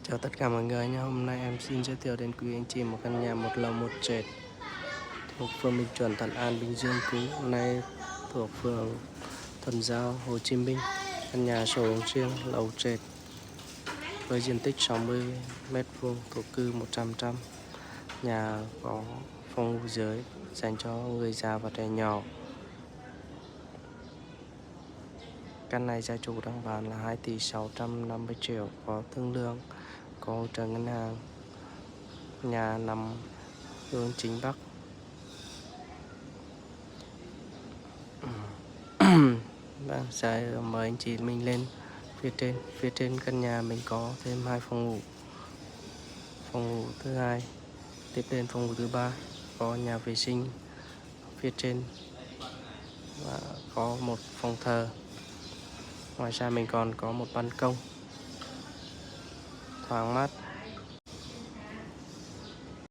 Chào tất cả mọi người nha. Hôm nay em xin giới thiệu đến quý anh chị một căn nhà một lầu một trệt thuộc phường Bình Chuẩn, Thuận An, Bình Dương cũ, nay thuộc phường Thuận Giao, Hồ Chí Minh. Căn nhà sổ hồng riêng lầu trệt với diện tích 60 m², thổ cư 100%. Nhà có phòng ngủ dưới dành cho người già và trẻ nhỏ. Căn này gia chủ đang bán là 2 tỷ 650 triệu, có thương lượng, có hỗ trợ ngân hàng. Nhà nằm hướng chính bắc. Vâng, sẽ mời anh chị mình lên phía trên căn nhà mình có thêm 2 phòng ngủ. Phòng ngủ thứ hai tiếp đến phòng ngủ thứ ba, có nhà vệ sinh phía trên và có một phòng thờ. Ngoài ra mình còn có một ban công thoáng mát.